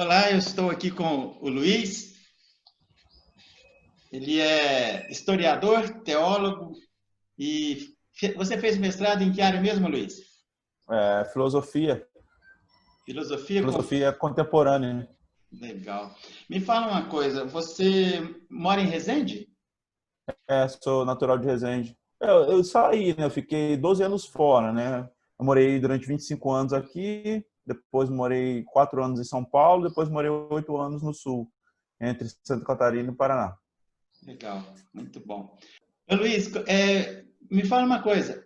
Olá, eu estou aqui com o Luiz. Ele é historiador, teólogo e você fez mestrado em que área mesmo, Luiz? Filosofia, Filosofia com... filosofia contemporânea, né? Legal. Me fala uma coisa, você mora em Resende? Sou natural de Resende. Eu saí, né? Eu fiquei 12 anos fora, né? Eu morei durante 25 anos aqui, depois morei 4 anos em São Paulo, depois morei 8 anos no Sul, entre Santa Catarina e Paraná. Legal, muito bom. Ô, Luiz, me fala uma coisa,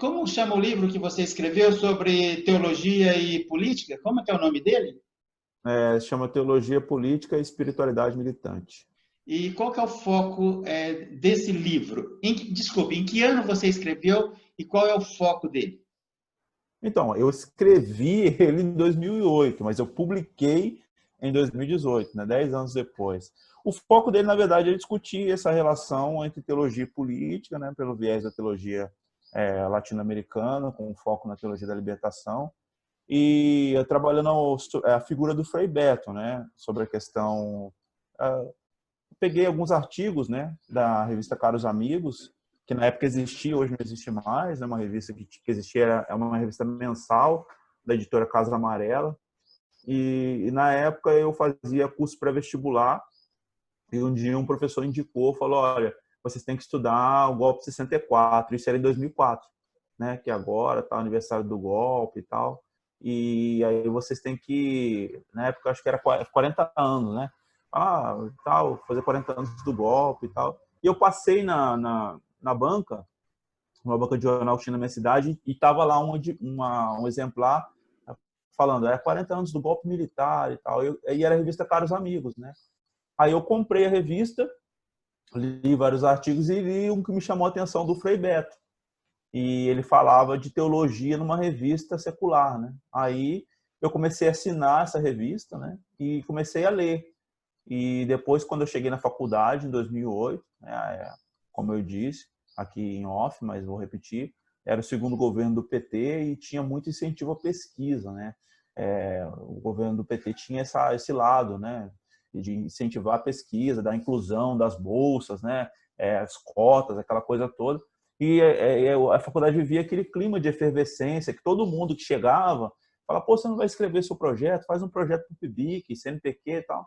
como chama o livro que você escreveu sobre teologia e política? Como é que é o nome dele? Chama Teologia Política e Espiritualidade Militante. E qual que é o foco desse livro? Desculpe, em que ano você escreveu e qual é o foco dele? Então, eu escrevi ele em 2008, mas eu publiquei em 2018, né, 10 anos depois. O foco dele, na verdade, é discutir essa relação entre teologia e política, né, pelo viés da teologia latino-americana, com foco na teologia da libertação, e trabalhando a figura do Frei Beto, né, sobre a questão... peguei alguns artigos, né, da revista Caros Amigos, que na época existia, hoje não existe mais, é uma revista que existia, é uma revista mensal da editora Casa Amarela, e na época eu fazia curso pré-vestibular, e um dia um professor indicou, falou, olha, vocês têm que estudar o golpe de 64, isso era em 2004, né, que agora está o aniversário do golpe e tal, e aí vocês têm que, na época acho que era 40 anos, né, tal, fazer 40 anos do golpe e tal, e eu passei na banca, uma banca de jornal que tinha na minha cidade, e estava lá um exemplar falando, 40 anos do golpe militar e tal, e era a revista Caros Amigos, né? Aí eu comprei a revista, li vários artigos e li um que me chamou a atenção do Frei Beto. E ele falava de teologia numa revista secular, né? Aí eu comecei a assinar essa revista, né? E comecei a ler. E depois, quando eu cheguei na faculdade, em 2008, né, como eu disse, aqui em off, mas vou repetir, era o segundo governo do PT e tinha muito incentivo à pesquisa, né? O governo do PT tinha esse lado, né? De incentivar a pesquisa, da inclusão das bolsas, né? As cotas, aquela coisa toda. E a faculdade vivia aquele clima de efervescência, que todo mundo que chegava fala, pô, você não vai escrever seu projeto? Faz um projeto para o PIBIC, CNPq e tal.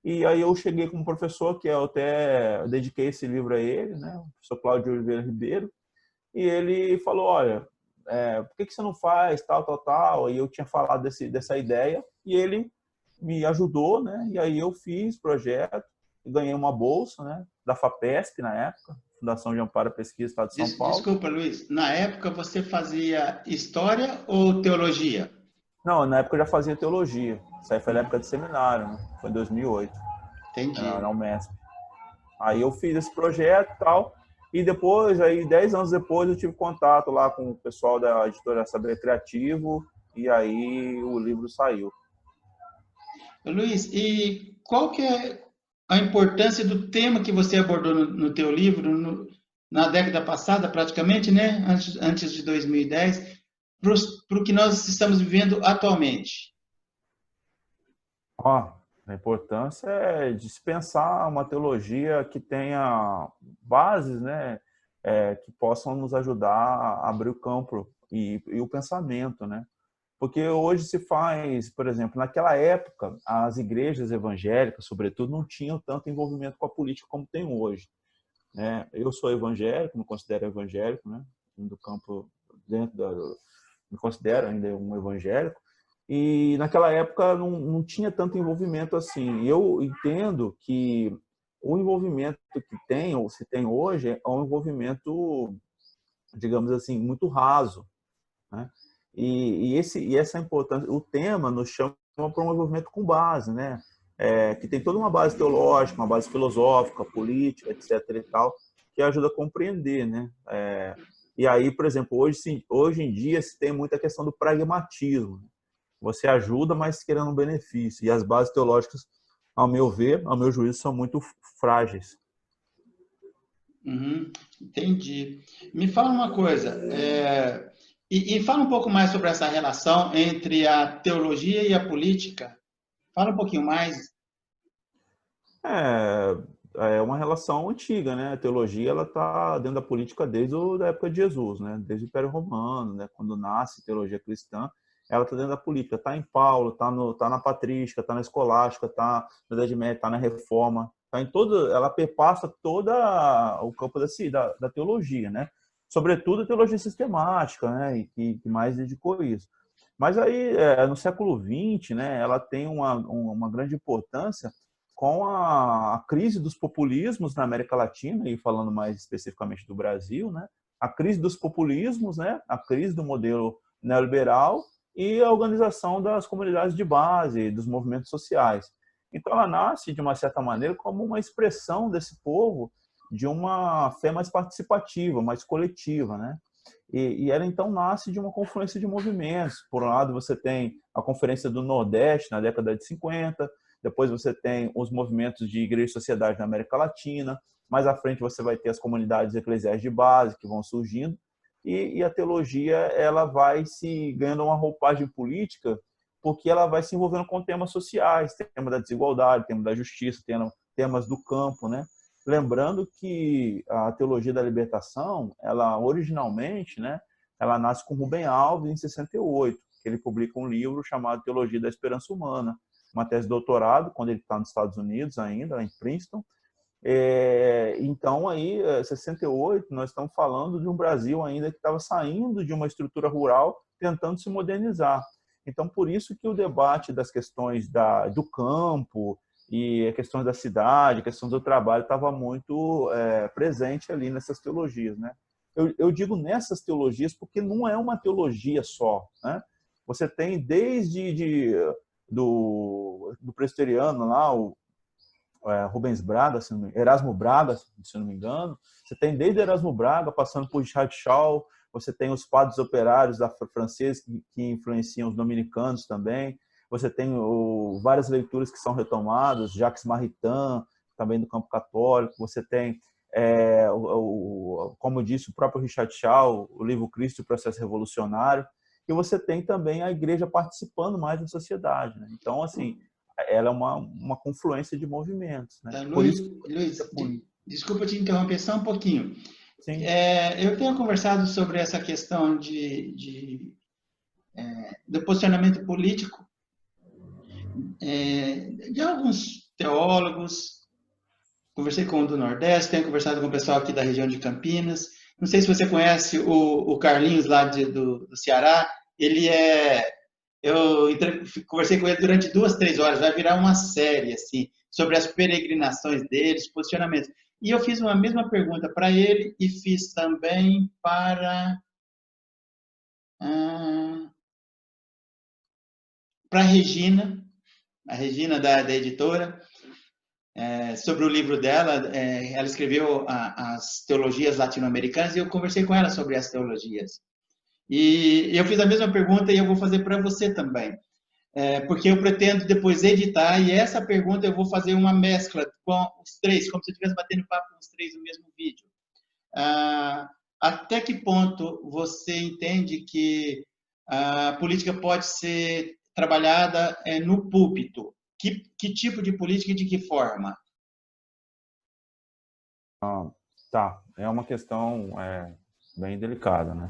E aí eu cheguei com um professor, que eu até dediquei esse livro a ele, né? O professor Cláudio Oliveira Ribeiro, e ele falou, olha, por que você não faz tal, tal, tal? E eu tinha falado dessa ideia, e ele me ajudou, né? E aí eu fiz projeto, ganhei uma bolsa, né? Da FAPESP na época, Fundação de Amparo à Pesquisa do Estado de São Paulo. Desculpa, Luiz, na época você fazia história ou teologia? Não, na época eu já fazia teologia. Isso aí foi na época de seminário, né? Foi em 2008, Entendi. na UMESP. Aí eu fiz esse projeto e tal, e depois, aí 10 anos depois, eu tive contato lá com o pessoal da editora Saber Criativo, e aí o livro saiu. Luiz, e qual que é a importância do tema que você abordou no teu livro, na década passada, praticamente, né? Antes de 2010, para o que nós estamos vivendo atualmente? Ó, a importância é dispensar uma teologia que tenha bases, né, que possam nos ajudar a abrir o campo e o pensamento, né? Porque hoje se faz, por exemplo, naquela época, as igrejas evangélicas, sobretudo, não tinham tanto envolvimento com a política como tem hoje, né? Eu sou evangélico, me considero evangélico, né? Do campo me considero ainda um evangélico, e naquela época não tinha tanto envolvimento assim. Eu entendo que o envolvimento que tem, ou se tem hoje, é um envolvimento, digamos assim, muito raso, né? E essa importância, o tema nos chama para um envolvimento com base, né? Que tem toda uma base teológica, uma base filosófica, política, etc. e tal, que ajuda a compreender, né? E aí, por exemplo, hoje em dia se tem muita questão do pragmatismo, né? Você ajuda, mas querendo um benefício. E as bases teológicas, ao meu ver, ao meu juízo, são muito frágeis. Uhum, entendi. Me fala uma coisa, e fala um pouco mais sobre essa relação entre a teologia e a política. Fala um pouquinho mais. É uma relação antiga, né? A teologia ela está dentro da política desde a época de Jesus, né? Desde o Império Romano, né? Quando nasce a teologia cristã, ela está dentro da política. Está em Paulo, está na patrística, está na escolástica, está na Idade Média, está na Reforma, está em toda, ela perpassa todo o campo da teologia, né? Sobretudo a teologia sistemática, né? E que mais dedicou isso. Mas aí, no século XX, né? Ela tem uma grande importância com a crise dos populismos na América Latina, e falando mais especificamente do Brasil, né? A crise dos populismos, né? A crise do modelo neoliberal e a organização das comunidades de base, dos movimentos sociais. Então, ela nasce, de uma certa maneira, como uma expressão desse povo de uma fé mais participativa, mais coletiva, né? E ela, então, nasce de uma confluência de movimentos. Por um lado, você tem a Conferência do Nordeste, na década de 50, depois você tem os movimentos de igreja e sociedade na América Latina, mais à frente você vai ter as comunidades eclesiais de base que vão surgindo, e a teologia ela vai se ganhando uma roupagem política, porque ela vai se envolvendo com temas sociais, tema da desigualdade, tema da justiça, temas do campo, né? Lembrando que a teologia da libertação, ela originalmente, né, ela nasce com Rubem Alves em 68, que ele publica um livro chamado Teologia da Esperança Humana, uma tese de doutorado, quando ele está nos Estados Unidos ainda, em Princeton. Então, aí, 68, nós estamos falando de um Brasil ainda que estava saindo de uma estrutura rural, tentando se modernizar. Então, por isso que o debate das questões do campo e a questão da cidade, a questão do trabalho, estava muito presente ali nessas teologias, né? Eu digo nessas teologias porque não é uma teologia só, né? Você tem desde do presbiteriano lá, o Rubens Braga, Erasmo Braga, se não me engano. Você tem desde Erasmo Braga, passando por Richard Shaw, você tem os padres operários franceses que influenciam os dominicanos também. Você tem várias leituras que são retomadas, Jacques Maritain, também do campo católico. Você tem, como disse o próprio Richard Shaw, o livro Cristo e o Processo Revolucionário. E você tem também a igreja participando mais da sociedade, né? Então, assim, ela é uma confluência de movimentos, né? Por Luiz, isso, desculpa te interromper só um pouquinho. sim. Eu tenho conversado sobre essa questão do posicionamento político de alguns teólogos. Conversei com o do Nordeste, tenho conversado com o pessoal aqui da região de Campinas. Não sei se você conhece o Carlinhos lá do Ceará. Eu conversei com ele durante 2, 3 horas. Vai virar uma série assim sobre as peregrinações deles, posicionamentos. E eu fiz uma mesma pergunta para ele e fiz também para a Regina da editora, sobre o livro dela. Ela escreveu as teologias latino-americanas e eu conversei com ela sobre as teologias. E eu fiz a mesma pergunta e eu vou fazer para você também. Porque eu pretendo depois editar, e essa pergunta eu vou fazer uma mescla com os três, como se eu estivesse batendo papo com os três no mesmo vídeo. Até que ponto você entende que a política pode ser trabalhada no púlpito? Que tipo de política e de que forma? Tá, é uma questão bem delicada, né?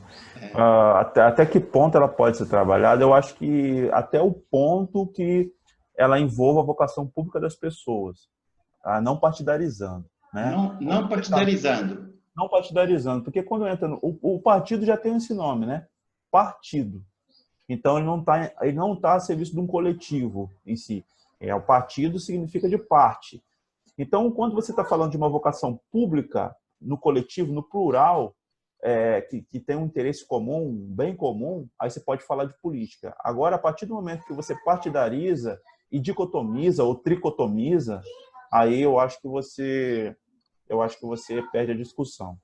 Até que ponto ela pode ser trabalhada? Eu acho que até o ponto que ela envolva a vocação pública das pessoas, tá? Não partidarizando, né? Não partidarizando. Não partidarizando, porque quando entra o partido já tem esse nome, né? Partido. Então ele não tá a serviço de um coletivo em si. O partido significa de parte. Então, quando você está falando de uma vocação pública, no coletivo, no plural, que tem um interesse comum, um bem comum, aí você pode falar de política. Agora, a partir do momento que você partidariza e dicotomiza ou tricotomiza, aí eu acho que você perde a discussão.